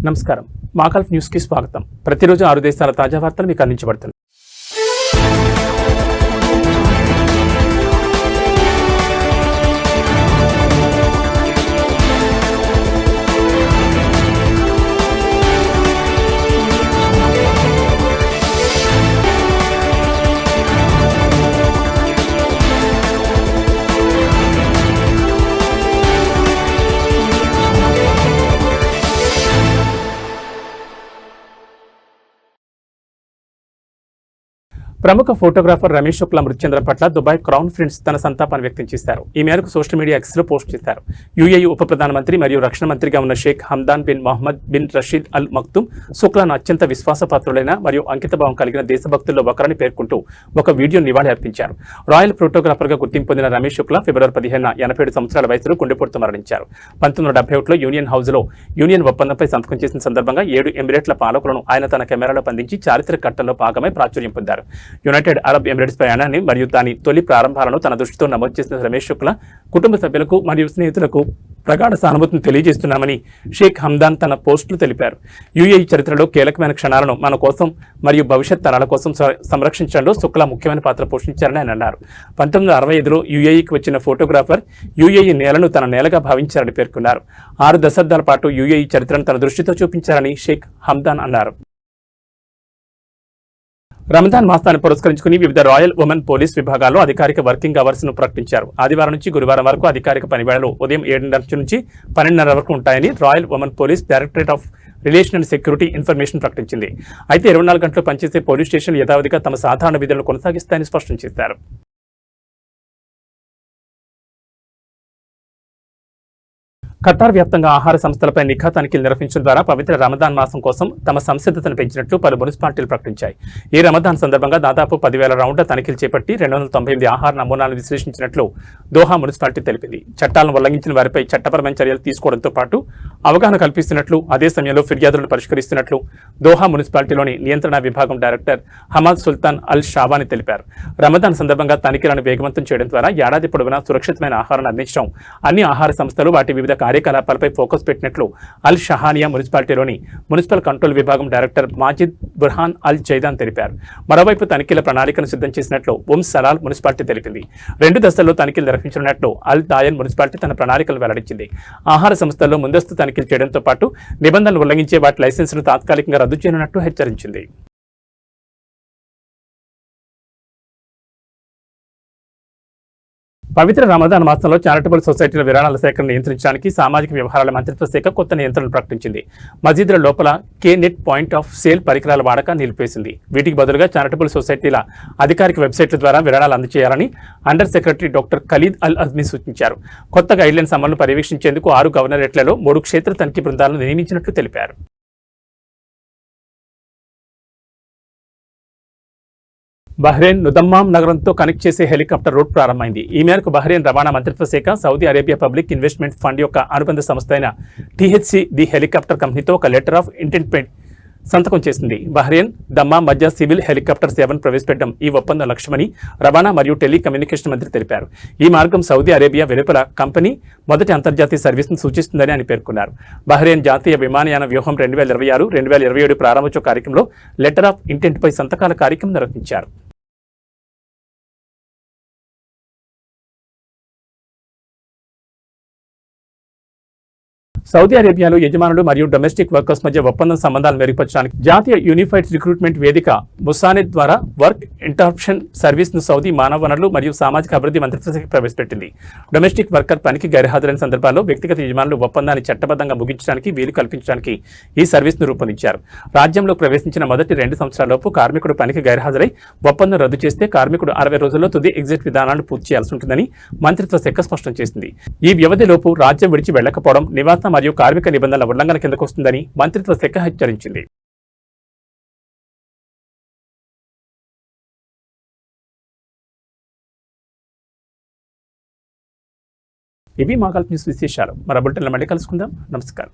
నమస్కారం. మాకల్ఫ్ న్యూస్ కి స్వాగతం. ప్రతిరోజు 6 దేశాల తాజా వార్తలు మీకు అందించబడుతున్నాయి. ప్రముఖ ఫోటోగ్రాఫర్ రమేష్ శుక్లా మృతి చెందడం పట్ల దుబాయ్ క్రౌన్ ప్రిన్స్ తన సంతాపాన్ని వ్యక్తం చేశారు. ఈ మేరకు సోషల్ మీడియా ఎక్స్లో పోస్ట్ చేశారు. యుఏఈ ఉప ప్రధానమంత్రి మరియు రక్షణ మంత్రిగా ఉన్న Sheikh Hamdan bin Mohammed bin Rashid Al Maktoum శుక్లాను అత్యంత విశ్వాసపాత్రులైన మరియు అంకితభావం కలిగిన దేశభక్తుల్లో ఒకరని పేర్కొంటూ ఒక వీడియో నివాళి అర్పించారు. రాయల్ ఫోటోగ్రాఫర్గా గుర్తింపు పొందిన రమేష్ శుక్లా ఫిబ్రవరి 15న 87 సంవత్సరాల వయసులో గుండెపోటుతో మరణించారు. 1971లో యూనియన్ హౌస్లో యూనియన్ ఒప్పందంపై సంతకం చేసిన సందర్భంగా 7 ఎమిరేట్ల పాలకులను ఆయన తన కెమెరాలో బంధించి చారిత్రక ఘట్టంలో భాగమై ప్రాచుర్యం పొందారు. యునైటెడ్ అరబ్ ఎమిరేట్స్ ప్రయాణాన్ని మరియు దాని తొలి ప్రారంభాలను తన దృష్టితో నమోదు చేసిన రమేష్ శుక్లా కుటుంబ సభ్యులకు మరియు స్నేహితులకు ప్రగాఢ సానుభూతిని తెలియజేస్తున్నామని షేక్ హమ్దాన్ తన పోస్టులు తెలిపారు. యుఏఈ చరిత్రలో కీలకమైన క్షణాలను మన కోసం మరియు భవిష్యత్ తరాల కోసం సంరక్షించడంలో శుక్లా ముఖ్యమైన పాత్ర పోషించారని ఆయన అన్నారు. 1965లో యుఏఈకి వచ్చిన ఫోటోగ్రాఫర్ యుఏఈ నేలను తన నేలగా భావించారని పేర్కొన్నారు. 6 దశాబ్దాల పాటు యుఏఈ చరిత్రను తన దృష్టితో చూపించారని షేక్ హమ్దాన్ అన్నారు. రమదాన్ మాసాన్ని పురస్కరించుకుని వివిధ రాయల్ ఉమెన్ పోలీస్ విభాగాల్లో అధికారిక వర్కింగ్ అవర్స్ ను ప్రకటించారు. ఆదివారం నుంచి గురువారం వరకు అధికారిక పనివేళలు ఉదయం 7:30 నుంచి 12:30 వరకు ఉంటాయని royal women police directorate of relation and security information ప్రకటించింది. అయితే 24 గంటలు పనిచేసే పోలీస్ స్టేషన్లు యథావిధిగా తమ సాధారణ విధులను కొనసాగిస్తాయని స్పష్టం చేశారు. ఖతార్ వ్యాప్తంగా ఆహార సంస్థలపై నిఘా తనిఖీలు నిర్వహించడం ద్వారా పవిత్ర రమదాన్ మాసం కోసం తమ సంసిద్ధతను పెంచినట్లు పలు మున్సిపాలిటీలు ప్రకటించాయి. ఈ రమదాన్ సందర్భంగా దాదాపు 10,000 రౌండ్ల తనిఖీలు చేపట్టి 298 ఆహార నమూనాలను విశ్లేషించినట్లు దోహా మున్సిపాలిటీ తెలిపింది. చట్టాలను ఉల్లంఘించిన వారిపై చట్టపరమైన చర్యలు తీసుకోవడంతో పాటు అవగాహన కల్పిస్తున్నట్లు, అదే సమయంలో ఫిర్యాదులను పరిష్కరిస్తున్నట్లు దోహా మున్సిపాలిటీలోని నియంత్రణ విభాగం డైరెక్టర్ హమాద్ సుల్తాన్ అల్ షాబాని తెలిపారు. రమదాన్ సందర్భంగా తనిఖీలను వేగవంతం చేయడం ద్వారా ఏడాది పొడవునా సురక్షితమైన ఆహారాన్ని అందించడం, అన్ని ఆహార సంస్థలు వాటి వివిధ కార్యకలాపాలపై ఫోకస్ పెట్టినట్లు అల్ షహానియా మున్సిపాలిటీలోని మున్సిపల్ కంట్రోల్ విభాగం డైరెక్టర్ మాజిద్ బుర్హాన్ అల్ జైదాన్ తెలిపారు. మరోవైపు తనిఖీల ప్రణాళికను సిద్ధం చేసినట్లు సలాల్ మున్సిపాలిటీ తెలిపింది. 2 దశల్లో తనిఖీలు నిర్వహించనున్నట్లు అల్ దాయన్ మున్సిపాలిటీ తన ప్రణాళికలు వెల్లడించింది. ఆహార సంస్థల్లో ముందస్తు తనిఖీలు చేయడంతో పాటు నిబంధనలు ఉల్లంఘించే వాటి లైసెన్సును తాత్కాలికంగా రద్దు చేయనున్నట్లు హెచ్చరించింది. పవిత్ర రమదాన్ మాసంలో చారిటబుల్ సొసైటీల విరాళాల సేకరణ నియంత్రించడానికి సామాజిక వ్యవహారాల మంత్రిత్వ శాఖ కొత్త నియంత్రణలు ప్రకటించింది. మసీదుల లోపల నెట్ పాయింట్ ఆఫ్ సేల్ పరికరాల వాడకాన్ని నిలిపేసింది. వీటికి బదులుగా చారిటబుల్ సొసైటీల అధికారిక వెబ్సైట్ల ద్వారా విరాళాలు అందజేయాలని under secretary doctor Khalid al Azmi సూచించారు. కొత్త గైడ్లైన్స్ అమలును పర్యవేక్షించేందుకు 6 గవర్నరేట్లలో 3 క్షేత్ర తనిఖీ బృందాలను నియమించినట్లు తెలిపారు. బహ్రెయిన్ నుదమ్మాం నగరంతో కనెక్ట్ చేసే హెలికాప్టర్ రూట్ ప్రారంభమైంది. ఈ మేరకు బహ్రెయిన్ రవాణా మంత్రిత్వ శాఖ Saudi Arabia public investment fund యొక్క అనుబంధ సంస్థ అయిన టీహెచ్సి ది హెలికాప్టర్ కంపెనీతో ఒక లెటర్ ఆఫ్ ఇంటెంట్ సంతకం చేసింది. బహ్రెయిన్ దమ్మాం మధ్య సివిల్ హెలికాప్టర్ సేవను ప్రవేశపెట్టడం ఈ ఒప్పందం లక్ష్యమని రవాణా మరియు టెలికమ్యూనికేషన్ మంత్రి తెలిపారు. ఈ మార్గం సౌదీ అరేబియా వెలుపల కంపెనీ మొదటి అంతర్జాతీయ సర్వీస్ను సూచిస్తుందని ఆయన పేర్కొన్నారు. బహ్రెయిన్ జాతీయ విమానయాన వ్యూహం 2026-2027 ప్రారంభోత్సవ కార్యక్రమంలో లెటర్ ఆఫ్ ఇంటెంట్పై సంతకాల కార్యక్రమం నిర్వహించారు. సౌదీ అరేబియాలో యజమానులు మరియు డొమెస్టిక్ వర్కర్స్ మధ్య ఒప్పందం సంబంధాలు మెరుగుపరచడానికి జాతీయ యూనిఫైడ్ రిక్రూట్మెంట్ వేదిక ముసానెద్ ద్వారా వర్క్ ఇంటరప్షన్ సర్వీస్ను సౌదీ మానవ వనరులు మరియు సామాజిక అభివృద్ధి మంత్రిత్వ శాఖ ప్రవేశపెట్టింది. డొమెస్టిక్ వర్కర్ పనికి గైర్హాజరైన సందర్భాల్లో వ్యక్తిగత యజమానులు ఒప్పందాన్ని చట్టబద్ధంగా ముగించడానికి వీలు కల్పించడానికి ఈ సర్వీస్ను రూపొందించారు. రాజ్యంలో ప్రవేశించిన మొదటి 2 సంవత్సరాలలోపు కార్మికుడు పనికి గైర్హాజరై ఒప్పందం రద్దు చేస్తే కార్మికుడు 60 రోజుల్లో తుది ఎగ్జిట్ విధానాన్ని పూర్తి చేయాల్సి ఉంటుందని మంత్రిత్వ శాఖ స్పష్టం చేసింది. ఈ వ్యవధిలోపు రాజ్యం విడిచి వెళ్లకపోవడం నివాస మరియు కార్మిక నిబంధనల ఉల్లంఘన కిందకు వస్తుందని మంత్రిత్వ శాఖ హెచ్చరించింది. ఇవి మాకల్ఫ్ న్యూస్ విశేషాలు. మరో బులెటిన్లో మళ్ళీ కలుసుకుందాం. నమస్కారం.